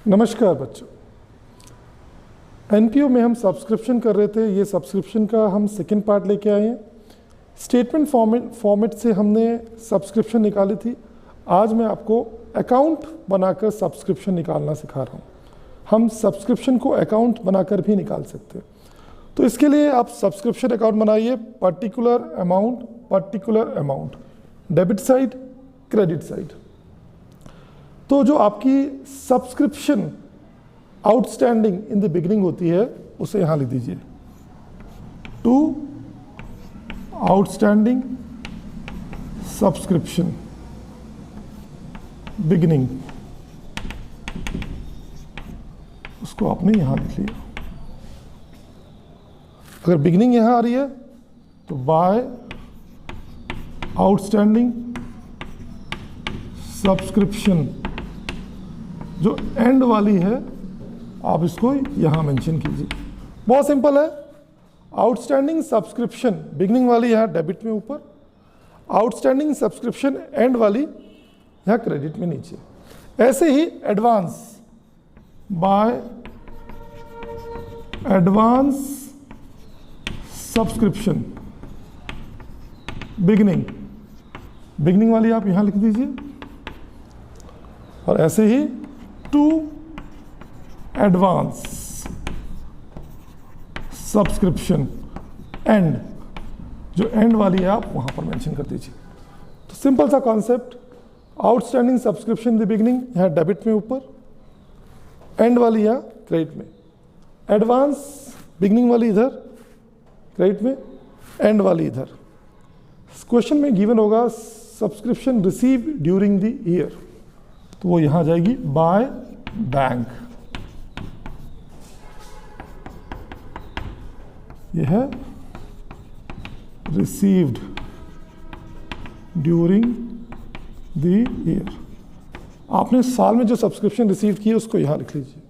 नमस्कार बच्चों, एनपीओ में हम सब्सक्रिप्शन कर रहे थे। ये सब्सक्रिप्शन का हम सेकंड पार्ट लेके आए हैं। स्टेटमेंट फॉर्मेट से हमने सब्सक्रिप्शन निकाली थी। आज मैं आपको अकाउंट बनाकर सब्सक्रिप्शन निकालना सिखा रहा हूँ। हम सब्सक्रिप्शन को अकाउंट बनाकर भी निकाल सकते हैं। तो इसके लिए आप सब्सक्रिप्शन अकाउंट बनाइए। Particular amount, debit side, credit side. तो जो आपकी subscription outstanding in the beginning होती है उसे यहां लिख दीजिए, टू आउटस्टैंडिंग सब्सक्रिप्शन बिगिनिंग, उसको आपने यहां लिख लिया। अगर बिगिनिंग यहां आ रही है तो बाय आउटस्टैंडिंग सब्सक्रिप्शन, जो एंड वाली है आप इसको यहां मेंशन कीजिए। बहुत सिंपल है। आउटस्टैंडिंग सब्सक्रिप्शन बिगनिंग वाली यहां डेबिट में ऊपर, आउटस्टैंडिंग सब्सक्रिप्शन एंड वाली यहां क्रेडिट में नीचे। ऐसे ही advance, by advance subscription beginning वाली आप यहां लिख दीजिए। और ऐसे ही टू एडवांस सब्सक्रिप्शन एंड, जो एंड वाली है आप वहां पर मेंशन कर दीजिए। तो सिंपल सा concept, outstanding subscription the beginning यहां डेबिट में ऊपर, एंड वाली यहां क्रेडिट में, एडवांस बिगिनिंग वाली इधर क्रेडिट में, एंड वाली इधर। क्वेश्चन में गिवन होगा subscription receive during the year, तो वो यहां जाएगी बाय बैंक। यह है रिसीव्ड ड्यूरिंग द ईयर। आपने साल में जो सब्सक्रिप्शन रिसीव की है उसको यहां लिख लीजिए।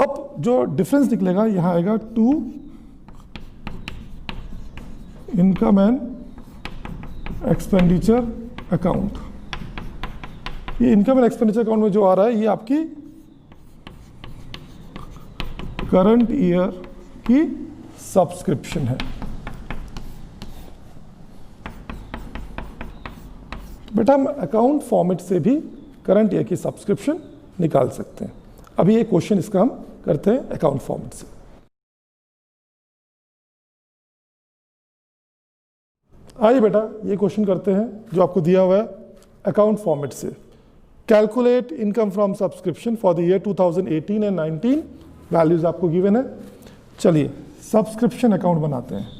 अब जो डिफरेंस निकलेगा यहां आएगा to income and expenditure account. ये इनकम एंड एक्सपेंडिचर अकाउंट में जो आ रहा है ये आपकी करंट ईयर की सब्सक्रिप्शन है। बेटा हम अकाउंट फॉर्मेट से भी करंट ईयर की सब्सक्रिप्शन निकाल सकते हैं। अभी ये क्वेश्चन इसका हम करते हैं अकाउंट फॉर्मेट से। आइए बेटा ये क्वेश्चन करते हैं जो आपको दिया हुआ है अकाउंट फॉर्मेट से। Calculate income from subscription for the year 2018 and 19। Values आपको गिवन है। चलिए सब्सक्रिप्शन अकाउंट बनाते हैं।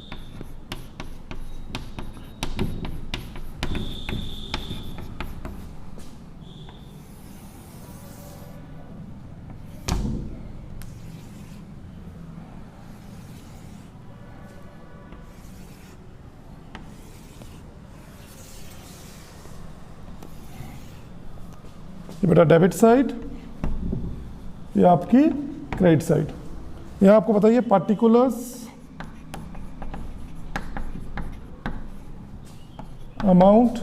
ये बेटा डेबिट साइड, ये आपकी क्रेडिट साइड। यहां आपको बताइए पार्टिकुलर्स अमाउंट,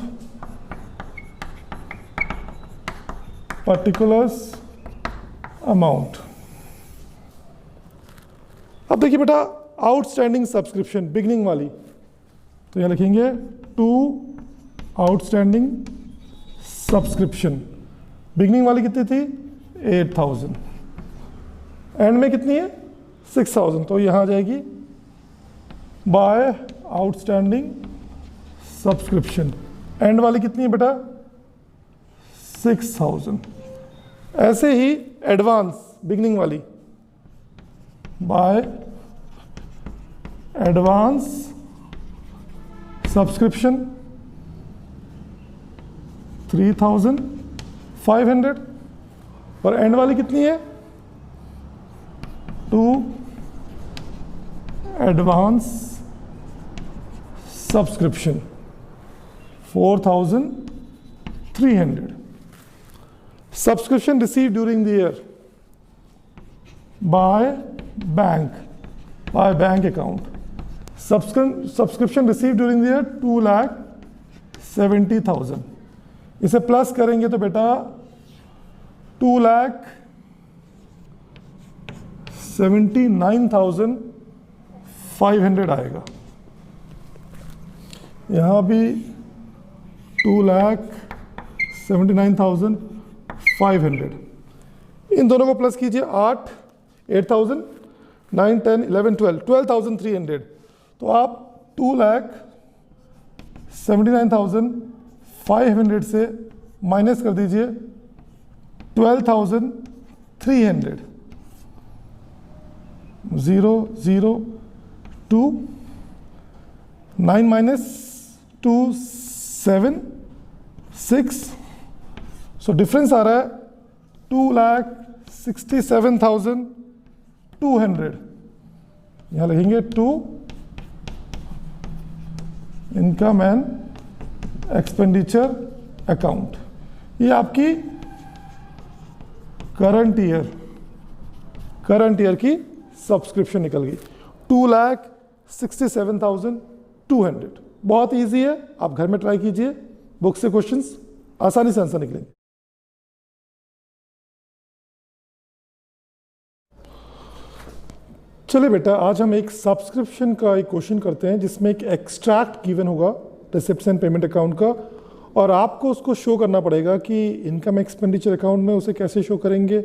पार्टिकुलर्स अमाउंट। अब देखिए बेटा आउटस्टैंडिंग सब्सक्रिप्शन बिगनिंग वाली, तो यहां लिखेंगे टू आउटस्टैंडिंग सब्सक्रिप्शन। बिगनिंग वाली कितनी थी 8000, एंड में कितनी है 6000, तो यहां आ जाएगी बाय आउटस्टैंडिंग सब्सक्रिप्शन। एंड वाली कितनी है बेटा 6000। ऐसे ही एडवांस बिगनिंग वाली बाय एडवांस सब्सक्रिप्शन 3500, और एंड वाली कितनी है to advance subscription 4300। Subscription receive during the year by bank account. Subscription receive during the year 2,70,000। इसे प्लस करेंगे तो बेटा 2,70,000 79,500 आएगा। यहाँ भी 2,79,500। इन दोनों को प्लस कीजिए, 8,000, 9, 10, 11, 12, 12,300। तो आप 2,79,500 से माइनस कर दीजिए 12,300। 0, 0, 2, 9 minus 2, 7, 6। सो डिफरेंस आ रहा है 2,67,200। यहाँ लिखेंगे 2 इनकम एंड एक्सपेंडिचर अकाउंट। ये आपकी करंट ईयर की सब्सक्रिप्शन निकल गई 2,67,200। बहुत इजी है, आप घर में ट्राई कीजिए, बुक से क्वेश्चंस आसानी से आंसर निकलेंगे। चलिए बेटा, आज हम एक सब्सक्रिप्शन का एक क्वेश्चन करते हैं जिसमें एक एक्सट्रैक्ट गिवन होगा रिसिप्ट्स एंड पेमेंट अकाउंट का, और आपको उसको शो करना पड़ेगा कि इनकम एक्सपेंडिचर अकाउंट में उसे कैसे शो करेंगे,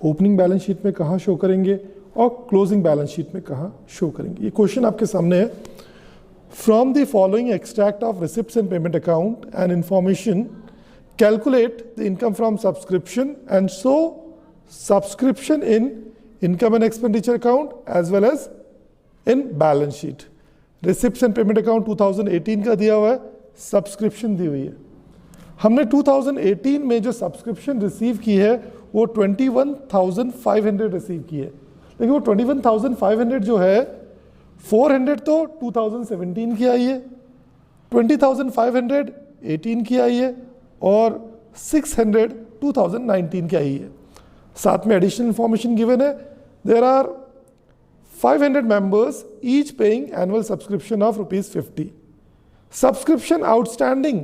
ओपनिंग बैलेंस शीट में कहाँ शो करेंगे और क्लोजिंग बैलेंस शीट में कहाँ शो करेंगे। ये क्वेश्चन आपके सामने है। From the following extract of receipts and payment account and information calculate the income from subscription and show subscription in income and expenditure account as well as in balance sheet. Receipts and payment account 2018 का दिया हुआ है, subscription दी हुई है। हमने 2018 में जो subscription receive की है वो 21,500 रिसीव की है, लेकिन वो 21,500 जो है 400 तो 2017 की आई है, 20,500 18 की आई है और 600 2019 की आई है। साथ में एडिशनल इंफॉर्मेशन गिवन है, there are 500 members each paying annual subscription of ₹50. Subscription outstanding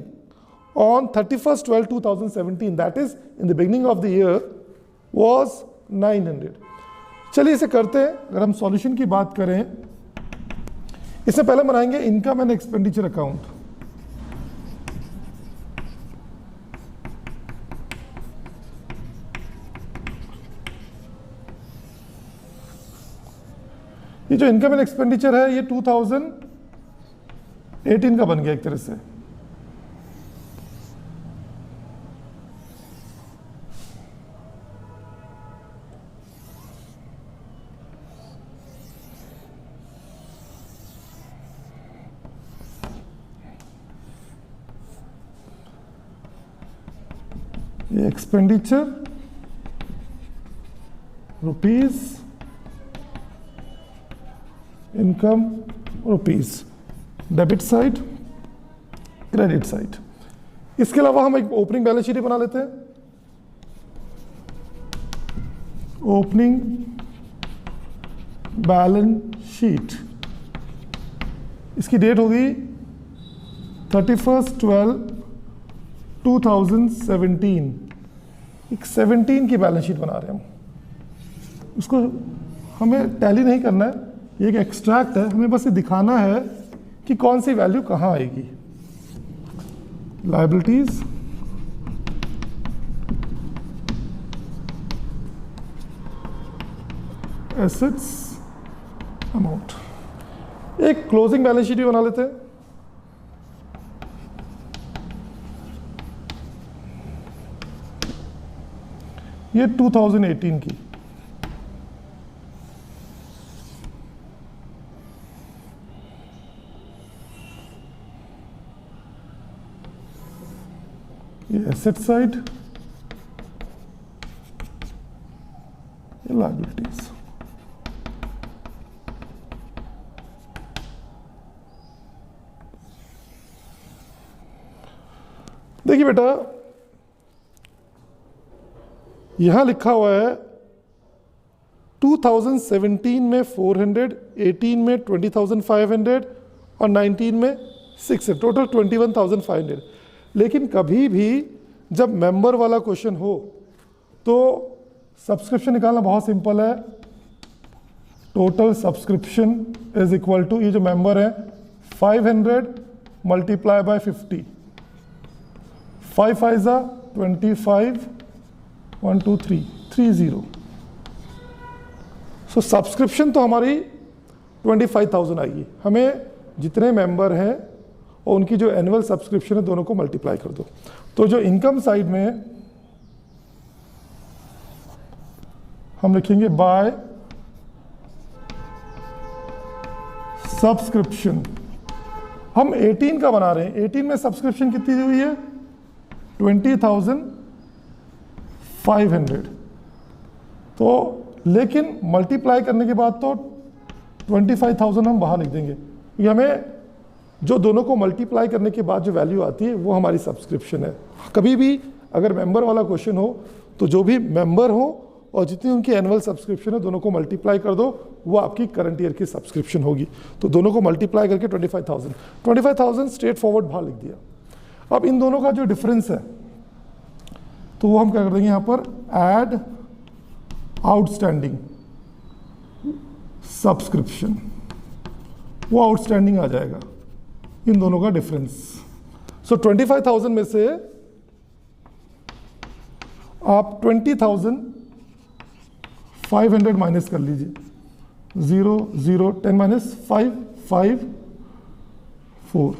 on 31/12/2017, that is in the beginning of the year, was 900. चलिए इसे करते हैं। अगर हम सॉल्यूशन की बात करें, इससे पहले बनाएंगे इनकम एंड एक्सपेंडिचर अकाउंट। ये जो इनकम एंड एक्सपेंडिचर है ये 2018 का बन गया एक तरह से। ये expenditure rupees, income rupees, debit side, credit side. इसके अलावा हम एक ओपनिंग बैलेंस शीट बना लेते हैं। ओपनिंग बैलेंस शीट, इसकी डेट होगी 31/12/2017। एक 17 की बैलेंस शीट बना रहे हैं हम। उसको हमें टैली नहीं करना है, ये एक एक्सट्रैक्ट है, हमें बस ये दिखाना है कि कौन सी वैल्यू कहाँ आएगी। Liabilities, assets, amount. एक क्लोजिंग बैलेंस शीट भी बना लेते हैं। ये 2018 की। ये एसेट साइड, ये लायबिलिटीज। देखिए बेटा, यहां लिखा हुआ है 2017 में 400, 18 में 20,500 और 19 में 600, टोटल 21,500। लेकिन कभी भी जब मेंबर वाला क्वेश्चन हो तो सब्सक्रिप्शन निकालना बहुत सिंपल है। Total subscription is equal to, ये जो मेंबर है 500 मल्टीप्लाई बाय 50, 5 5 25, 1 2 3 30। सो सब्सक्रिप्शन तो हमारी 25,000 आएगी। हमें जितने मेंबर हैं और उनकी जो एनुअल सब्सक्रिप्शन है दोनों को मल्टीप्लाई कर दो। तो जो इनकम साइड में हम लिखेंगे बाय सब्सक्रिप्शन। हम 18 का बना रहे हैं, 18 में सब्सक्रिप्शन कितनी हुई है 20,500। तो लेकिन मल्टीप्लाई करने के बाद तो 25,000 हम बाहर लिख देंगे। ये हमें जो दोनों को मल्टीप्लाई करने के बाद जो वैल्यू आती है वो हमारी सब्सक्रिप्शन है। कभी भी अगर मेंबर वाला क्वेश्चन हो तो जो भी मेंबर हो और जितनी उनकी एनुअल सब्सक्रिप्शन है दोनों को मल्टीप्लाई कर दो, वो आपकी करंट ईयर की सब्सक्रिप्शन होगी। तो दोनों को मल्टीप्लाई करके 25,000 स्ट्रेट फॉरवर्ड बाहर लिख दिया। अब इन दोनों का जो डिफरेंस है तो वो हम क्या कर देंगे यहाँ पर, ऐड आउटस्टैंडिंग सब्सक्रिप्शन, वो आउटस्टैंडिंग आ जाएगा इन दोनों का डिफरेंस। सो 25,000 में से आप 20,500 माइनस कर लीजिए, 0 0 10 माइनस 5 5 4,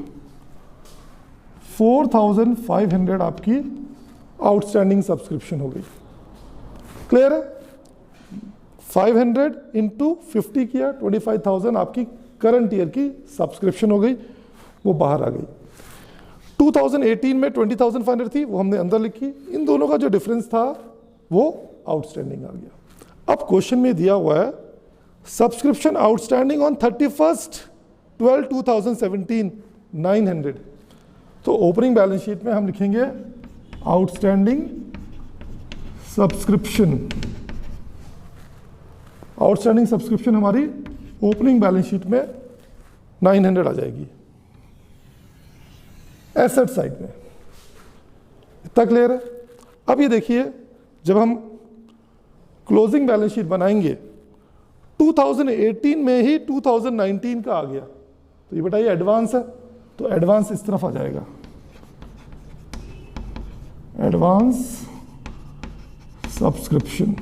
4,500 आपकी आउटस्टैंडिंग सब्सक्रिप्शन हो गई। क्लियर है? 500 इंटू 50 किया, 25,000 आपकी करंट ईयर की सब्सक्रिप्शन हो गई, वो बाहर आ गई। 2018 में 20,500 थी, वो हमने अंदर लिखी। इन दोनों का जो डिफरेंस था वो आउटस्टैंडिंग आ गया। अब क्वेश्चन में दिया हुआ है सब्सक्रिप्शन आउटस्टैंडिंग ऑन 31/12/2017 900। तो ओपनिंग बैलेंस शीट में हम लिखेंगे आउटस्टैंडिंग सब्सक्रिप्शन। आउटस्टैंडिंग सब्सक्रिप्शन हमारी ओपनिंग बैलेंस शीट में 900 आ जाएगी एसेट साइड में। इतना क्लियर है? अब ये देखिए, जब हम क्लोजिंग बैलेंस शीट बनाएंगे 2018 में ही 2019 का आ गया, तो ये बताइए एडवांस है, तो एडवांस इस तरफ आ जाएगा, एडवांस सब्सक्रिप्शन।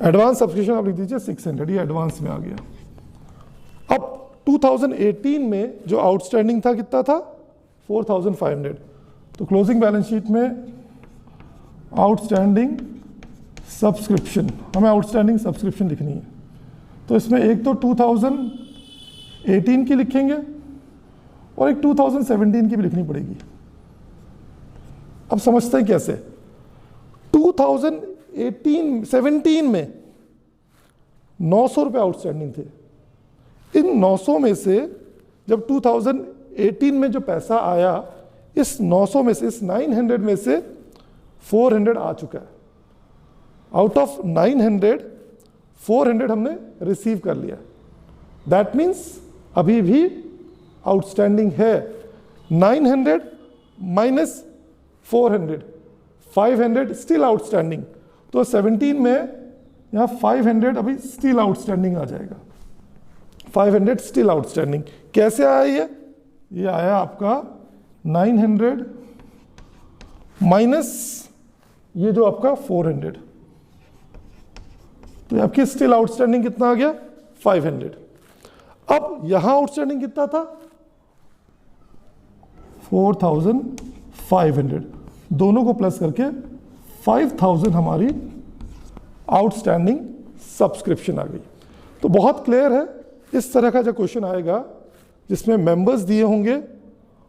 एडवांस सब्सक्रिप्शन आप लिख दीजिए 600, ये एडवांस में आ गया। अब 2018 में जो आउटस्टैंडिंग था कितना था 4,500, तो क्लोजिंग बैलेंस शीट में आउटस्टैंडिंग सब्सक्रिप्शन, हमें आउटस्टैंडिंग सब्सक्रिप्शन लिखनी है। तो इसमें एक तो 2018 की लिखेंगे और एक 2017 की भी लिखनी पड़ेगी। अब समझते हैं कैसे। 2017 में 900 रुपये आउटस्टैंडिंग थे। इन 900 में से जब 2018 में जो पैसा आया, इस 900 में से, इस 900 में से 400 आ चुका है। आउट ऑफ 900 400 हमने रिसीव कर लिया। दैट मीन्स अभी भी आउटस्टैंडिंग है। 900 माइनस 400, 500 स्टिल आउटस्टैंडिंग। तो 17 में यहाँ 500 अभी स्टिल आउटस्टैंडिंग आ जाएगा। 500 स्टिल आउटस्टैंडिंग कैसे आया ये आया आपका 900 माइनस ये जो आपका 400, तो आपकी स्टिल आउटस्टैंडिंग कितना आ गया 500। अब यहां आउटस्टैंडिंग कितना था 4,500, दोनों को प्लस करके 5,000 हमारी आउटस्टैंडिंग सब्सक्रिप्शन आ गई। तो बहुत क्लियर है, इस तरह का जो क्वेश्चन आएगा जिसमें मेंबर्स दिए होंगे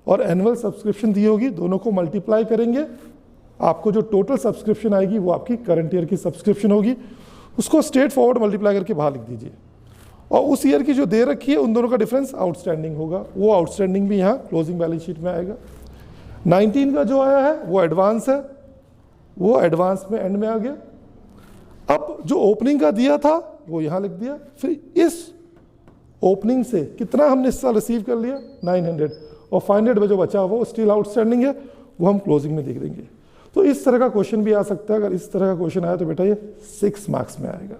और एनुअल सब्सक्रिप्शन दी होगी, दोनों को मल्टीप्लाई करेंगे, आपको जो टोटल सब्सक्रिप्शन आएगी वो आपकी करंट ईयर की सब्सक्रिप्शन होगी। उसको स्ट्रेट फॉरवर्ड मल्टीप्लाई करके बाहर लिख दीजिए और उस ईयर की जो दे रखी है उन दोनों का डिफरेंस आउटस्टैंडिंग होगा। वो आउटस्टैंडिंग भी यहाँ क्लोजिंग बैलेंस शीट में आएगा। 19 का जो आया है वो एडवांस है, वो एडवांस में एंड में आ गया। अब जो ओपनिंग का दिया था वो यहाँ लिख दिया। फिर इस ओपनिंग से कितना हमने हिस्सा रिसीव कर लिया 900, और 500 में जो बचा वो स्टिल आउटस्टैंडिंग है, वो हम क्लोजिंग में देख देंगे। तो इस तरह का क्वेश्चन भी आ सकता है। अगर इस तरह का क्वेश्चन आया तो बेटा ये 6 मार्क्स में आएगा।